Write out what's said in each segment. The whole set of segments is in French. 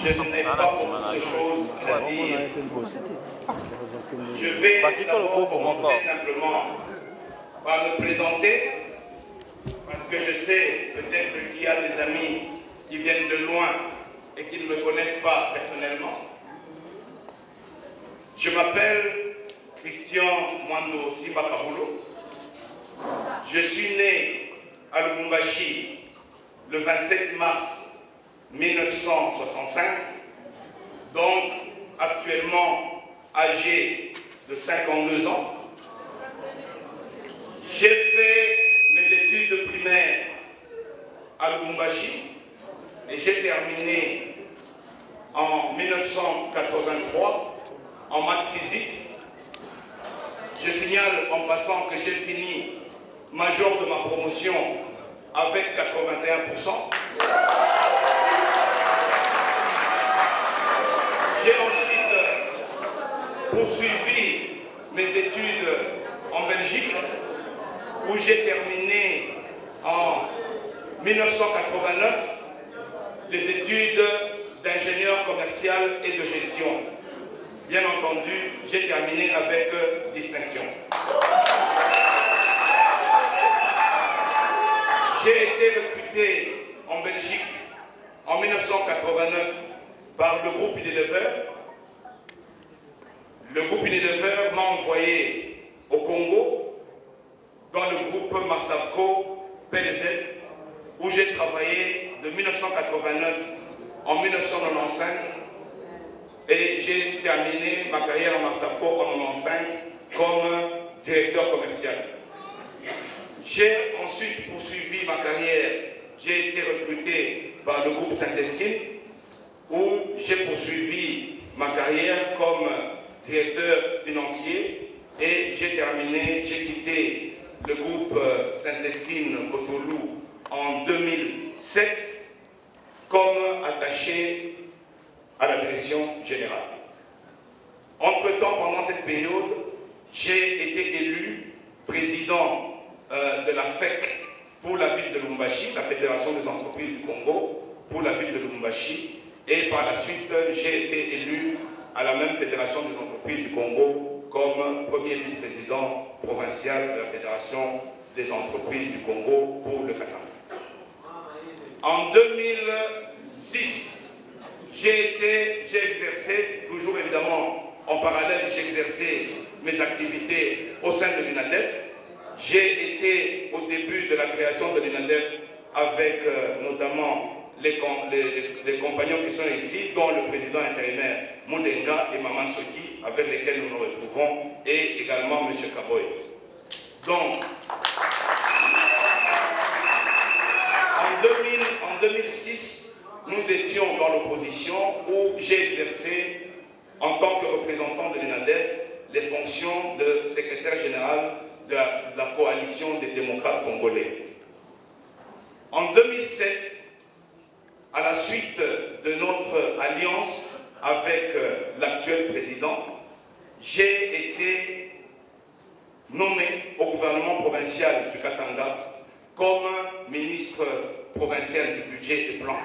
Je n'ai pas beaucoup de choses à dire. Je vais d'abord commencer simplement par me présenter, parce que je sais peut-être qu'il y a des amis qui viennent de loin et qui ne me connaissent pas personnellement. Je m'appelle Christian Mwando Simba Kabulo. Je suis né à Lubumbashi le 27 mars 1965, donc actuellement âgé de 52 ans. J'ai fait mes études primaires à Lubumbashi et j'ai terminé en 1983 en maths physique. Je signale en passant que j'ai fini major de ma promotion avec 81%. J'ai ensuite poursuivi mes études en Belgique, où j'ai terminé en 1989 les études d'ingénieur commercial et de gestion. Bien entendu, j'ai terminé avec distinction. J'ai été recruté en Belgique en 1989 par le groupe Unilever. Le groupe Unilever m'a envoyé au Congo, dans le groupe Marsavco PLZ, où j'ai travaillé de 1989 en 1995 et j'ai terminé ma carrière à Marsavco en 1995 comme directeur commercial. J'ai ensuite poursuivi ma carrière, j'ai été recruté par le groupe Saint-Esquine, où j'ai poursuivi ma carrière comme directeur financier et j'ai quitté le groupe Saint-Esquine Cotonou en 2007 comme attaché à la direction générale. Entre-temps, pendant cette période, j'ai été élu président de la FEC pour la ville de Lubumbashi, la Fédération des entreprises du Congo, pour la ville de Lubumbashi, et par la suite, j'ai été élu à la même Fédération des entreprises du Congo comme premier vice-président provincial de la Fédération des entreprises du Congo pour le Qatar. En 2006, j'ai exercé, toujours évidemment en parallèle, j'ai exercé mes activités au sein de l'UNADEF. J'ai été au début de la création de l'UNADEF avec notamment les compagnons qui sont ici, dont le président intérimaire Moudenga et Maman Soki, avec lesquels nous nous retrouvons, et également M. Kaboy. Donc, en 2006, nous étions dans l'opposition où j'ai exercé, en tant que représentant de l'UNADEF, les fonctions de secrétaire général de la coalition des démocrates congolais. En 2007, à la suite de notre alliance avec l'actuel président, j'ai été nommé au gouvernement provincial du Katanga comme ministre provincial du budget et plan.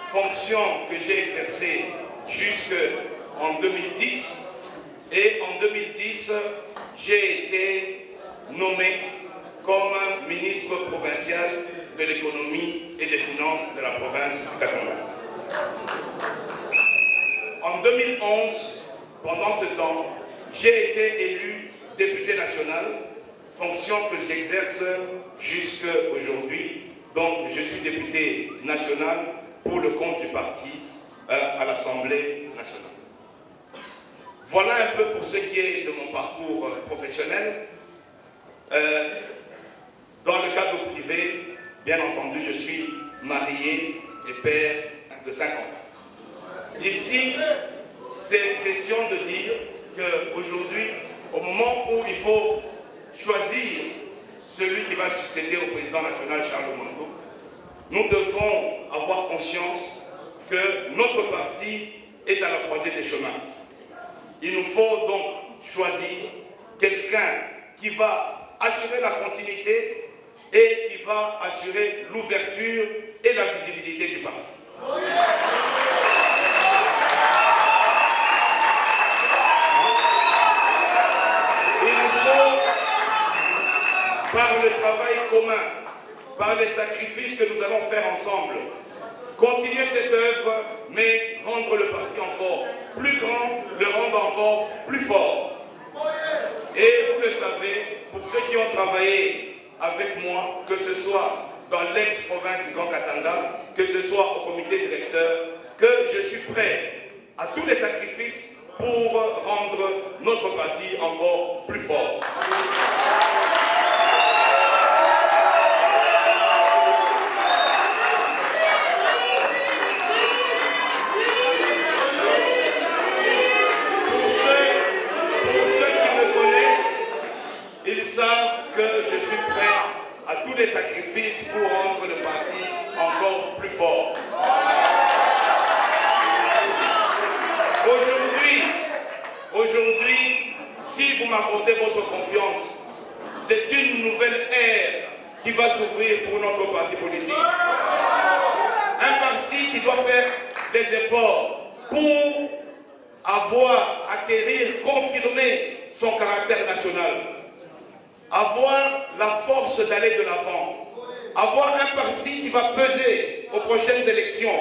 Fonction que j'ai exercée jusqu'en 2010. Et en 2010, j'ai été nommé comme ministre provincial de l'économie et des finances de la province du Katanga. En 2011, pendant ce temps, j'ai été élu député national, fonction que j'exerce jusqu'à aujourd'hui. Donc, je suis député national pour le compte du parti à l'Assemblée nationale. Voilà un peu pour ce qui est de mon parcours professionnel. Dans le cadre privé, bien entendu, je suis marié et père de 5 enfants. Ici, c'est question de dire qu'aujourd'hui, au moment où il faut choisir celui qui va succéder au président national Charles Mondo, nous devons avoir conscience que notre parti est à la croisée des chemins. Il nous faut donc choisir quelqu'un qui va assurer la continuité et qui va assurer l'ouverture et la visibilité du parti. Il nous faut, par le travail commun, par les sacrifices que nous allons faire ensemble, continuer cette œuvre, mais rendre le parti encore plus grand, le rendre encore plus fort. Et vous le savez, pour ceux qui ont travaillé avec moi, que ce soit dans l'ex-province du Grand Katanga, que ce soit au comité directeur, que je suis prêt à tous les sacrifices pour rendre notre parti encore plus fort. Ils savent que je suis prêt à tous les sacrifices pour rendre le parti encore plus fort. Aujourd'hui, si vous m'accordez votre confiance, c'est une nouvelle ère qui va s'ouvrir pour notre parti politique. Un parti qui doit faire des efforts pour acquérir, confirmer son caractère national. Avoir la force d'aller de l'avant, avoir un parti qui va peser aux prochaines élections,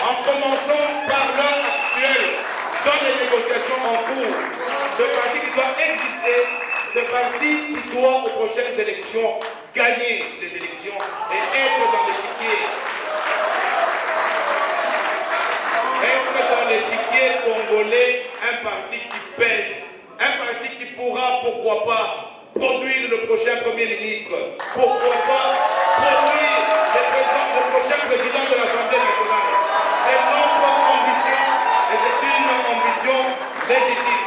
en commençant par l'heure actuelle, dans les négociations en cours. Ce parti qui doit exister, ce parti qui doit aux prochaines élections gagner les élections et être dans l'échiquier. Être dans l'échiquier congolais, un parti qui pèse, un parti qui pourra, pourquoi pas, produire le prochain Premier ministre, pourquoi pas produire le prochain président de l'Assemblée nationale. C'est notre ambition et c'est une ambition légitime.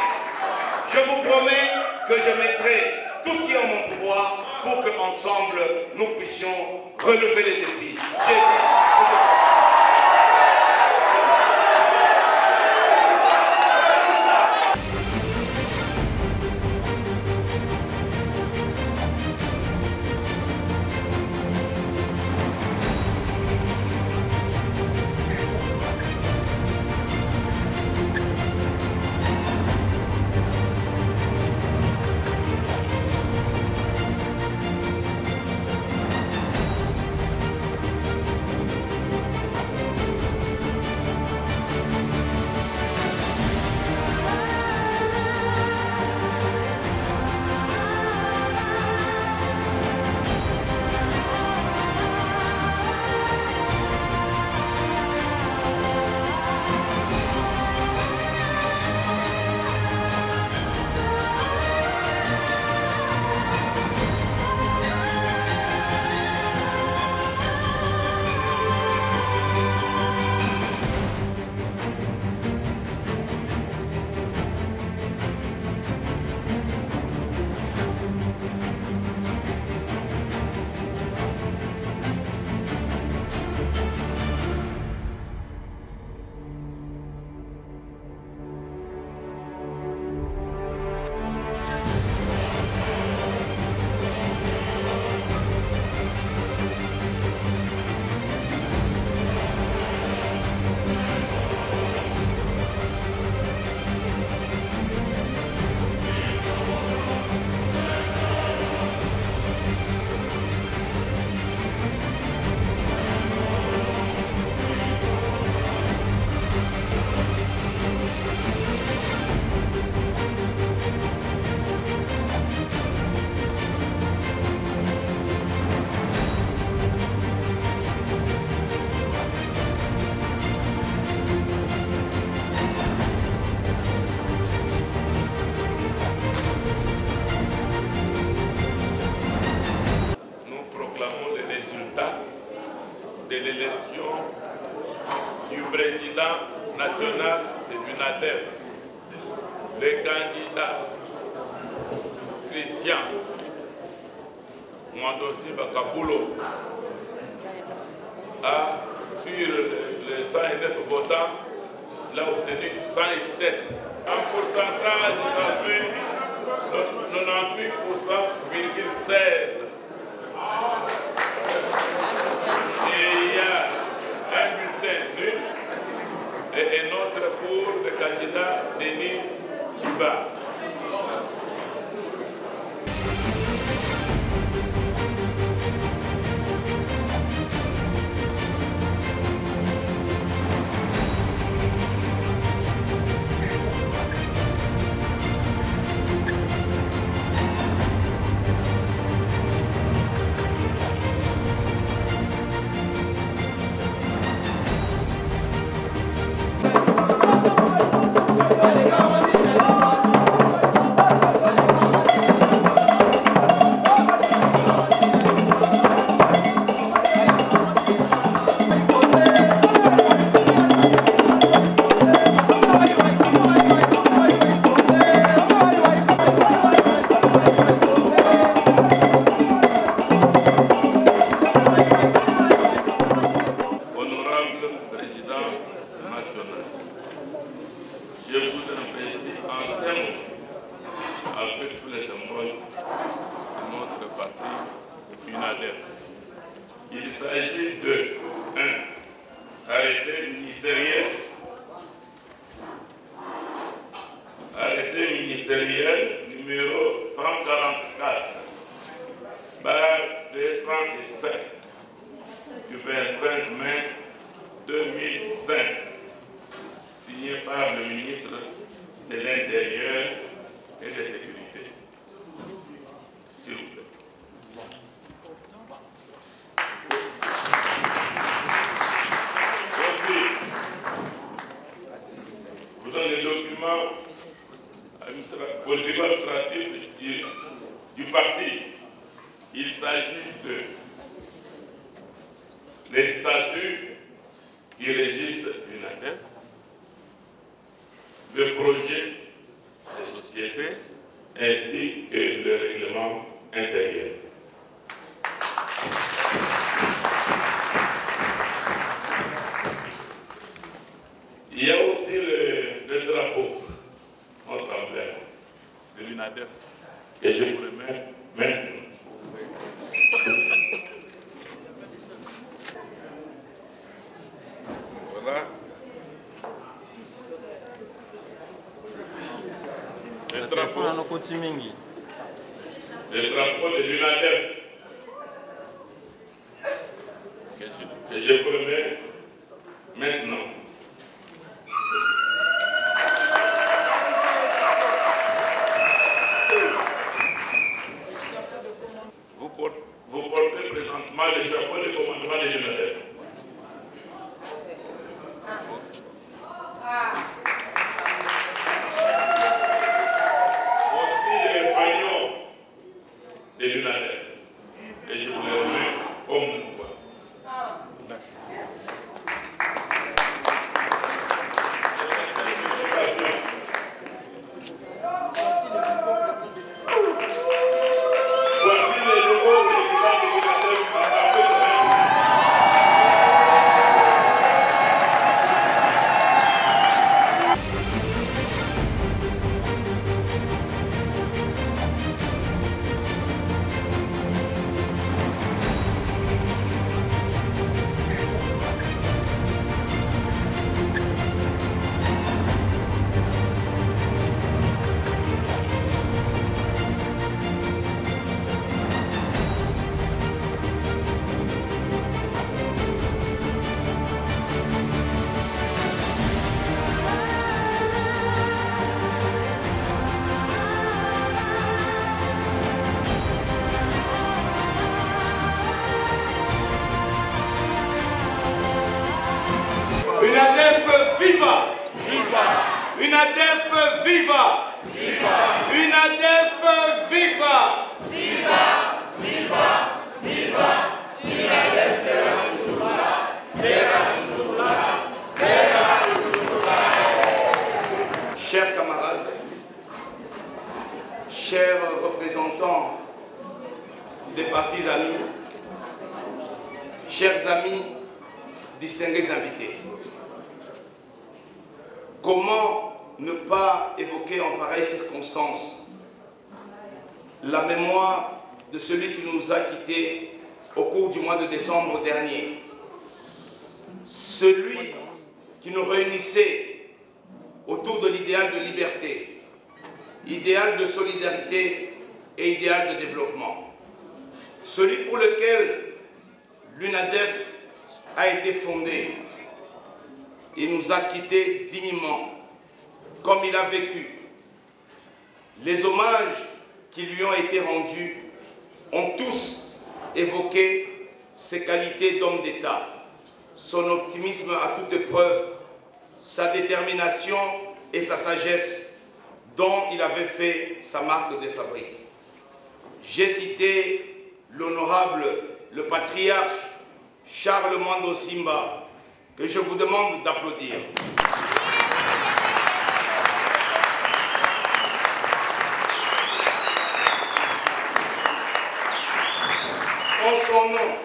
Je vous promets que je mettrai tout ce qui est en mon pouvoir pour qu'ensemble nous puissions relever les défis. J'ai dit que je commence. de l'élection du président national de l'UNADEF, le candidat Christian Mwandosi Bakabulo a, sur les 109 votants, il a obtenu 107. En pourcentage, ça fait 98,16%. Denis Tchiba. Je vous remercie en ces mots avec tous les symboles de notre parti UNADEF. Il s'agit de 1. Arrêté ministériel. Arrêté ministériel numéro 144 207 du 25 mai 2005. Signé par le ministre de l'Intérieur et de Sécurité. S'il vous plaît. Ensuite, vous donne les documents administratifs du parti. Il s'agit de les statuts qui régissent l'UNADEF, le projet de société ainsi que le règlement intérieur. Il y a aussi le drapeau, notre emblème de l'UNADEF, que je vous remets maintenant. Voilà. Le drapeau de l'UNADEF que je vous remets maintenant. Vous portez présentement le chapeau de commandement de l'UNADEF. De l'UNADEF. Et je vous le remets comme pouvoir. Voici le nouveau président de l'UNADEF à partir de maintenant. UNADEF viva! Viva! UNADEF viva! Viva! UNADEF viva! Viva! Viva! Viva! UNADEF sera toujours là! Sera toujours là! Sera toujours là! Chers camarades, chers représentants des partis amis, chers amis, distingués invités. Comment ne pas évoquer en pareille circonstance la mémoire de celui qui nous a quittés au cours du mois de décembre dernier, celui qui nous réunissait autour de l'idéal de liberté, idéal de solidarité et idéal de développement. Celui pour lequel l'UNADEF a été fondé. Il nous a quittés dignement, comme il a vécu. Les hommages qui lui ont été rendus ont tous évoqué ses qualités d'homme d'État, son optimisme à toute épreuve, sa détermination et sa sagesse dont il avait fait sa marque de fabrique. J'ai cité l'honorable, le patriarche Charles Mwando Simba, que je vous demande d'applaudir. En son nom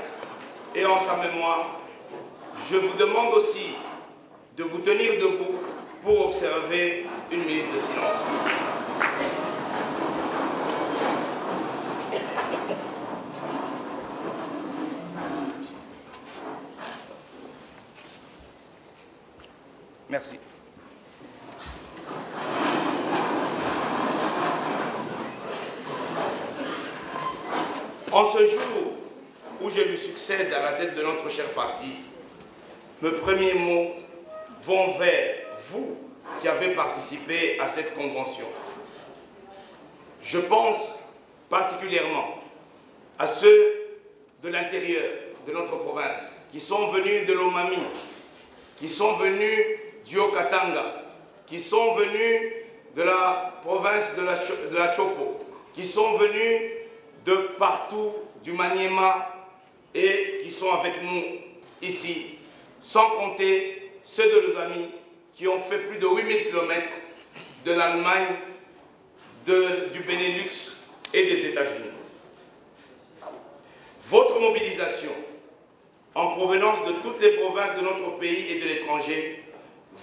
et en sa mémoire, je vous demande aussi de vous tenir debout pour observer une minute de silence. Merci. En ce jour où je lui succède à la tête de notre cher parti, mes premiers mots vont vers vous qui avez participé à cette convention. Je pense particulièrement à ceux de l'intérieur de notre province qui sont venus de l'Omami, qui sont venus du Haut-Katanga, qui sont venus de la province de la Chopo, qui sont venus de partout, du Maniema, et qui sont avec nous ici, sans compter ceux de nos amis qui ont fait plus de 8000 km de l'Allemagne, du Benelux et des États-Unis. Votre mobilisation, en provenance de toutes les provinces de notre pays et de l'étranger,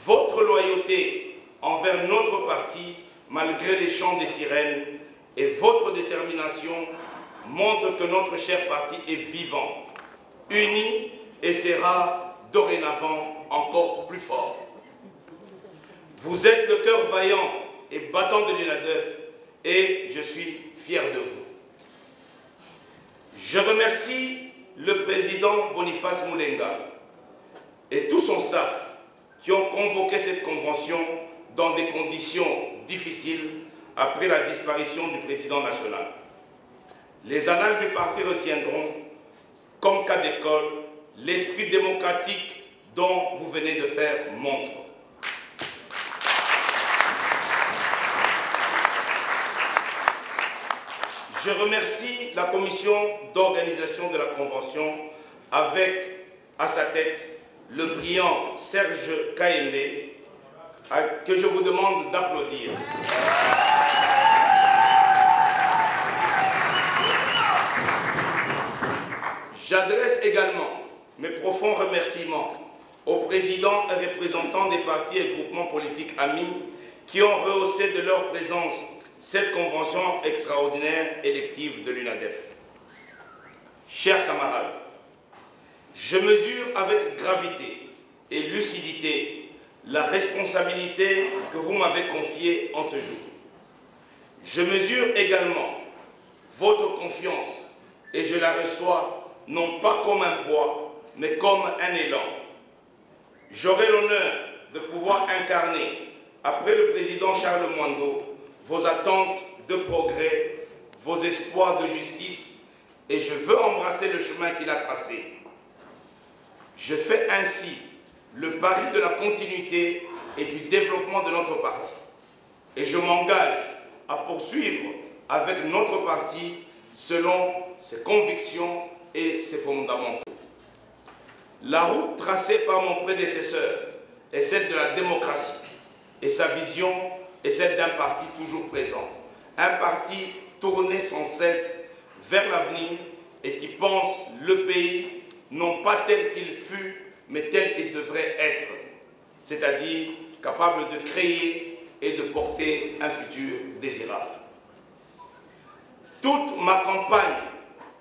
votre loyauté envers notre parti, malgré les chants des sirènes, et votre détermination montrent que notre cher parti est vivant, uni et sera dorénavant encore plus fort. Vous êtes le cœur vaillant et battant de l'UNADEF et je suis fier de vous. Je remercie le président Boniface Moulenga et tout son staff qui ont convoqué cette convention dans des conditions difficiles après la disparition du président national. Les annales du parti retiendront, comme cas d'école, l'esprit démocratique dont vous venez de faire montre. Je remercie la commission d'organisation de la convention avec, à sa tête, le brillant Serge Kaembe, que je vous demande d'applaudir. J'adresse également mes profonds remerciements aux présidents et représentants des partis et groupements politiques amis qui ont rehaussé de leur présence cette convention extraordinaire élective de l'UNADEF. Chers camarades, je mesure avec gravité et lucidité la responsabilité que vous m'avez confiée en ce jour. Je mesure également votre confiance et je la reçois non pas comme un poids, mais comme un élan. J'aurai l'honneur de pouvoir incarner, après le président Charles Mwando, vos attentes de progrès, vos espoirs de justice, et je veux embrasser le chemin qu'il a tracé. Je fais ainsi le pari de la continuité et du développement de notre parti. Et je m'engage à poursuivre avec notre parti selon ses convictions et ses fondamentaux. La route tracée par mon prédécesseur est celle de la démocratie et sa vision est celle d'un parti toujours présent. Un parti tourné sans cesse vers l'avenir et qui pense le pays non pas tel qu'il fut, mais tel qu'il devrait être, c'est-à-dire capable de créer et de porter un futur désirable. Toute ma campagne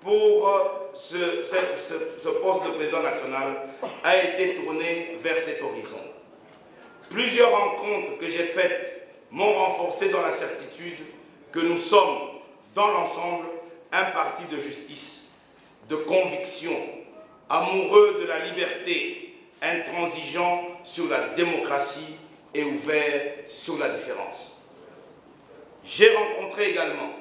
pour ce poste de président national a été tournée vers cet horizon. Plusieurs rencontres que j'ai faites m'ont renforcé dans la certitude que nous sommes, dans l'ensemble, un parti de justice, de conviction, amoureux de la liberté, intransigeant sur la démocratie et ouvert sur la différence. J'ai rencontré également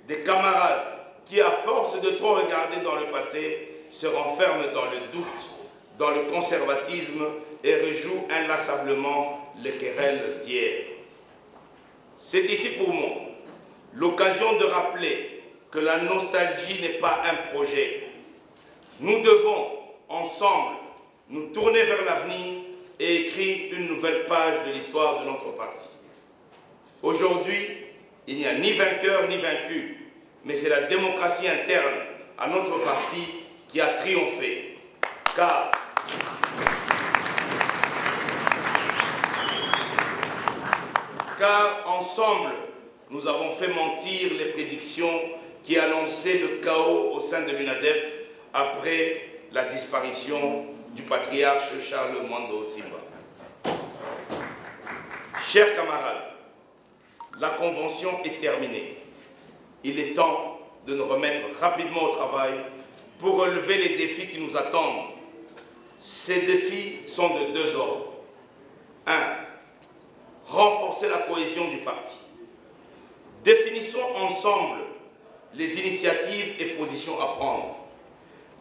des camarades qui, à force de trop regarder dans le passé, se renferment dans le doute, dans le conservatisme et rejouent inlassablement les querelles d'hier. C'est ici pour moi l'occasion de rappeler que la nostalgie n'est pas un projet. Nous devons, ensemble, nous tourner vers l'avenir et écrire une nouvelle page de l'histoire de notre parti. Aujourd'hui, il n'y a ni vainqueur ni vaincu, mais c'est la démocratie interne à notre parti qui a triomphé. Car ensemble, nous avons fait mentir les prédictions qui annonçaient le chaos au sein de l'UNADEF après la disparition du patriarche Charles Mwando Simba. Chers camarades, la convention est terminée. Il est temps de nous remettre rapidement au travail pour relever les défis qui nous attendent. Ces défis sont de deux ordres. 1. Renforcer la cohésion du parti. Définissons ensemble les initiatives et positions à prendre,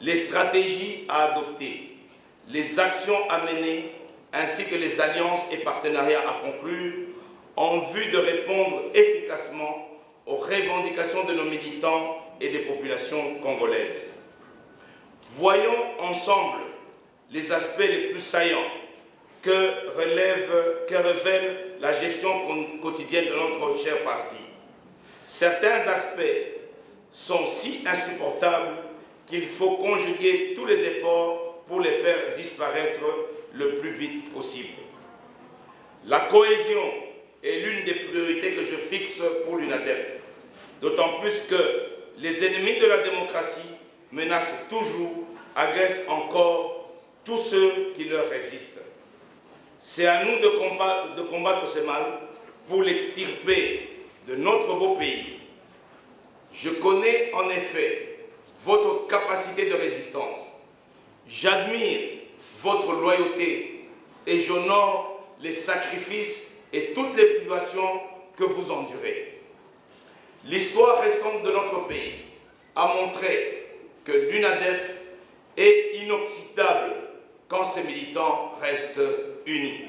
les stratégies à adopter, les actions à mener, ainsi que les alliances et partenariats à conclure en vue de répondre efficacement aux revendications de nos militants et des populations congolaises. Voyons ensemble les aspects les plus saillants que révèle la gestion quotidienne de notre cher parti. Certains aspects sont si insupportables qu'il faut conjuguer tous les efforts pour les faire disparaître le plus vite possible. La cohésion est l'une des priorités que je fixe pour l'UNADEF, d'autant plus que les ennemis de la démocratie menacent toujours, agressent encore tous ceux qui leur résistent. C'est à nous de combattre ce mal pour l'extirper de notre beau pays. Je connais en effet votre capacité de résistance. J'admire votre loyauté et j'honore les sacrifices et toutes les privations que vous endurez. L'histoire récente de notre pays a montré que l'UNADEF est inoxydable quand ses militants restent unis.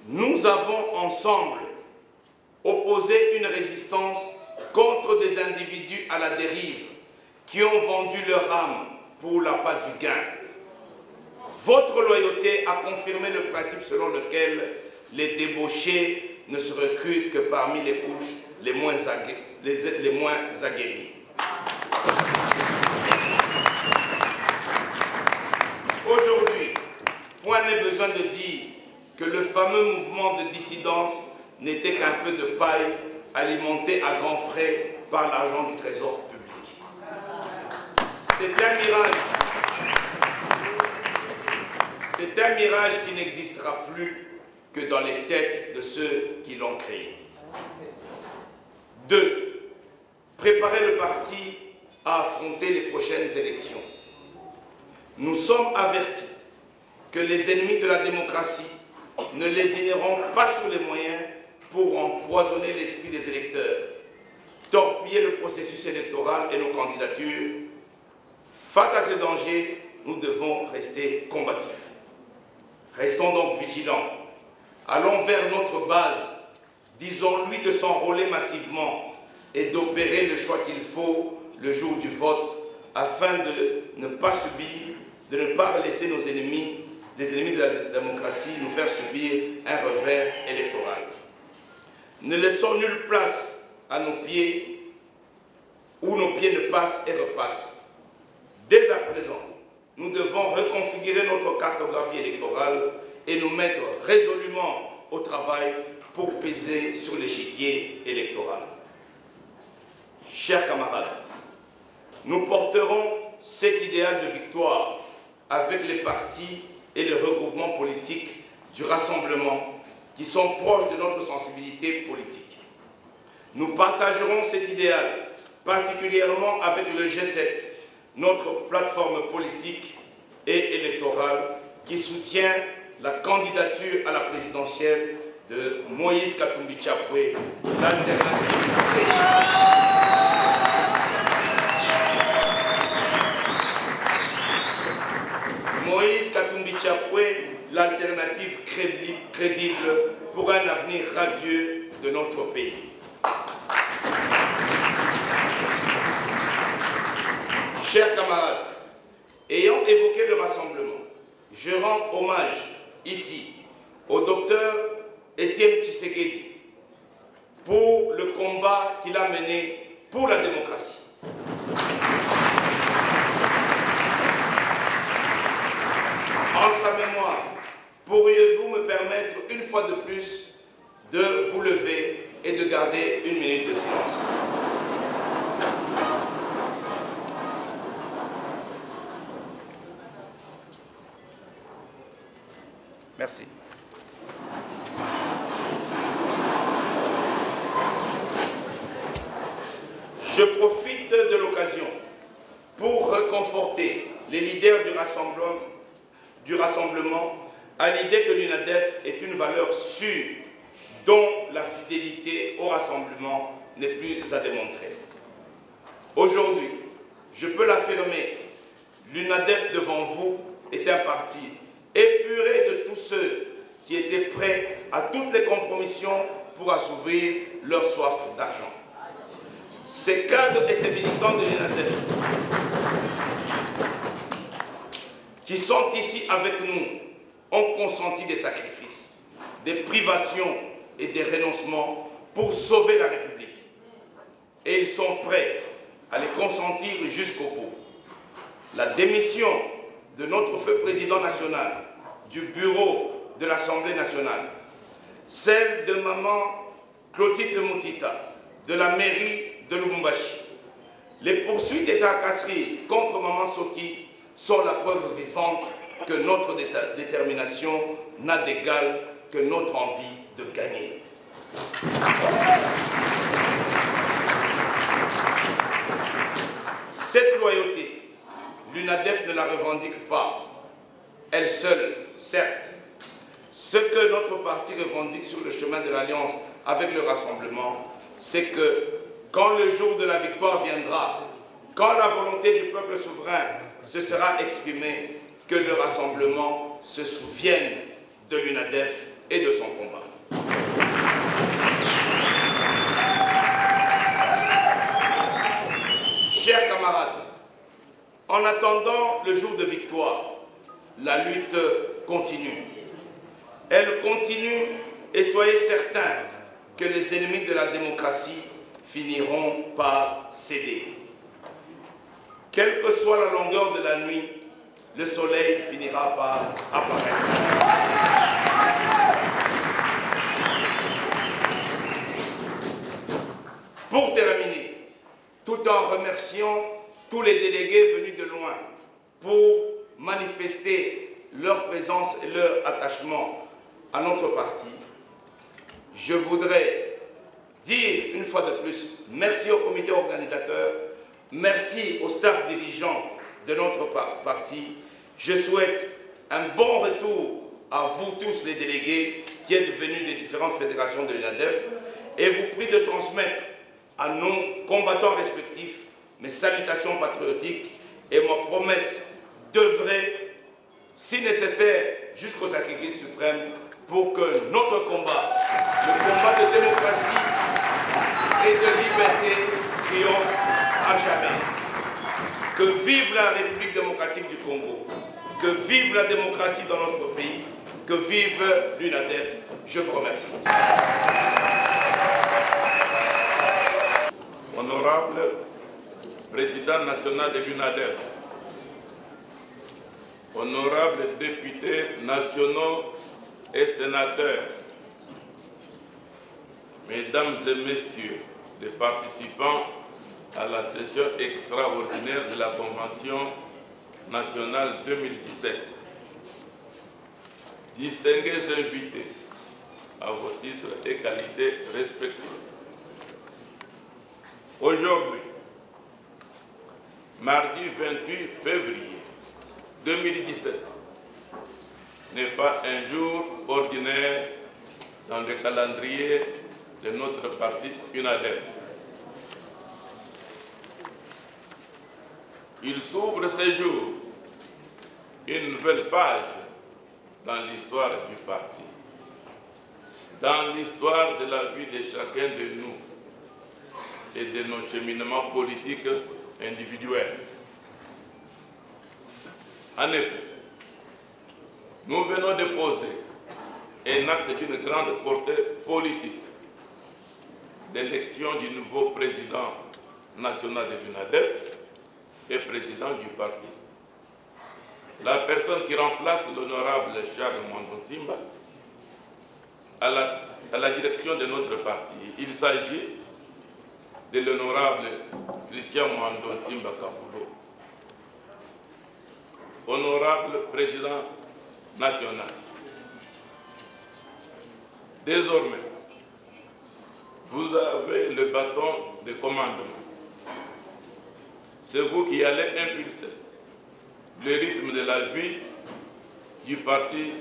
Nous avons ensemble opposé une résistance contre des individus à la dérive qui ont vendu leur âme pour l'appât du gain. Votre loyauté a confirmé le principe selon lequel les débauchés ne se recrutent que parmi les couches les moins aguerries. Aujourd'hui, point n'est besoin de dire que le fameux mouvement de dissidence n'était qu'un feu de paille alimenté à grands frais par l'argent du trésor public. C'est un mirage. C'est un mirage qui n'existera plus que dans les têtes de ceux qui l'ont créé. 2. Préparer le parti à affronter les prochaines élections. Nous sommes avertis que les ennemis de la démocratie ne lésineront pas sur les moyens pour empoisonner l'esprit des électeurs, torpiller le processus électoral et nos candidatures. Face à ce danger, nous devons rester combatifs. Restons donc vigilants. Allons vers notre base. Disons-lui de s'enrôler massivement et d'opérer le choix qu'il faut le jour du vote afin de ne pas subir, de ne pas laisser nos ennemis, les ennemis de la démocratie, nous faire subir un revers électoral. Ne laissons nulle place à nos pieds où nos pieds ne passent et repassent. Dès à présent, nous devons reconfigurer notre cartographie électorale et nous mettre résolument au travail pour peser sur l'échiquier électoral. Chers camarades, nous porterons cet idéal de victoire avec les partis et les regroupements politiques du rassemblement qui sont proches de notre sensibilité politique. Nous partagerons cet idéal, particulièrement avec le G7, notre plateforme politique et électorale qui soutient la candidature à la présidentielle de Moïse Katumbi Chapwe, l'alternative crédible. Moïse Katumbi Chapwe, l'alternative crédible pour un avenir radieux de notre pays. Chers camarades, ayant évoqué le rassemblement, je rends hommage ici au docteur Étienne Tshisekedi pour le combat qu'il a mené pour la démocratie. En sa mémoire, pourriez-vous me permettre une fois de plus de vous lever et de garder une minute de silence? Merci. Je profite de l'occasion pour réconforter les leaders du rassemblement à l'idée que l'UNADEF est une valeur sûre dont la fidélité au rassemblement n'est plus à démontrer. Aujourd'hui, je peux l'affirmer, l'UNADEF devant vous est un parti épuré de tous ceux qui étaient prêts à toutes les compromissions pour assouvir leur soif d'argent. Ces cadres et ces militants de l'UNADEF qui sont ici avec nous ont consenti des sacrifices, des privations et des renoncements pour sauver la République. Et ils sont prêts à les consentir jusqu'au bout. La démission de notre feu président national, du bureau de l'Assemblée nationale, celle de maman Clotilde Moutita, de la mairie de Lubumbashi, les poursuites et tracasseries contre maman Soki sont la preuve vivante que notre détermination n'a d'égal que notre envie de gagner. Cette loyauté, l'UNADEF ne la revendique pas, elle seule, certes. Ce que notre parti revendique sur le chemin de l'alliance avec le rassemblement, c'est que quand le jour de la victoire viendra, quand la volonté du peuple souverain se sera exprimée, que le rassemblement se souvienne de l'UNADEF et de son combat. Chers camarades, en attendant le jour de victoire, la lutte continue. Elle continue et soyez certains que les ennemis de la démocratie finiront par céder. Quelle que soit la longueur de la nuit, le soleil finira par apparaître. Pour terminer, tout en remerciant tous les délégués venus de loin pour manifester leur présence et leur attachement à notre parti, je voudrais dire une fois de plus merci au comité organisateur, merci au staff dirigeant de notre parti. Je souhaite un bon retour à vous tous les délégués qui êtes venus des différentes fédérations de l'UNADEF et vous prie de transmettre à nos combattants respectifs mes salutations patriotiques et ma promesse d'œuvrer, si nécessaire, jusqu'au sacrifice suprême pour que notre combat, le combat de démocratie et de liberté triomphe à jamais. Que vive la République démocratique du Congo, que vive la démocratie dans notre pays, que vive l'UNADEF. Je vous remercie. Honorable Président national de l'UNADEF, honorables députés nationaux et sénateurs, Mesdames et Messieurs les participants à la session extraordinaire de la Convention nationale 2017, distingués invités à vos titres et qualités respectifs. Aujourd'hui, mardi 28 février 2017, n'est pas un jour ordinaire dans le calendrier de notre parti UNADEF. Il s'ouvre ce jour une nouvelle page dans l'histoire du parti, dans l'histoire de la vie de chacun de nous et de nos cheminements politiques individuels. En effet, nous venons de poser un acte d'une grande portée politique d'élection du nouveau président national de l'UNADEF et président du parti. La personne qui remplace l'honorable Charles Mwando Nsimba à la direction de notre parti. Il s'agit de l'honorable Christian Mwando Nsimba Kabulo, honorable président national. Désormais, vous avez le bâton de commandement. C'est vous qui allez impulser le rythme de la vie du parti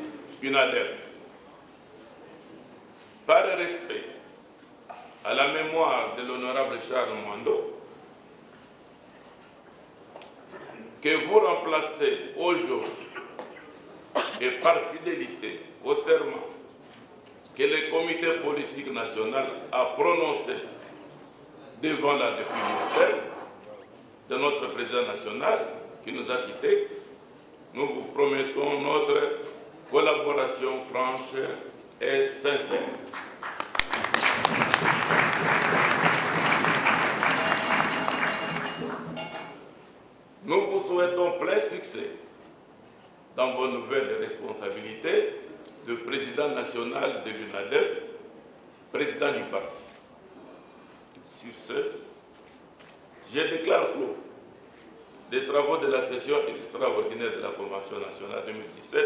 UNADEF. Par respect à la mémoire de l'honorable Charles Mwando, que vous remplacez aujourd'hui et par fidélité au serment que le comité politique national a prononcé devant la République de notre président national qui nous a quittés, nous vous promettons notre collaboration franche et sincère. Nous vous souhaitons plein succès dans vos nouvelles responsabilités de président national de l'UNADEF, président du parti. Sur ce, je déclare clos les travaux de la session extraordinaire de la Convention nationale 2017.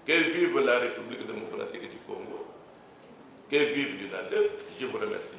Que vive la République démocratique du Congo, que vive l'UNADEF. Je vous remercie.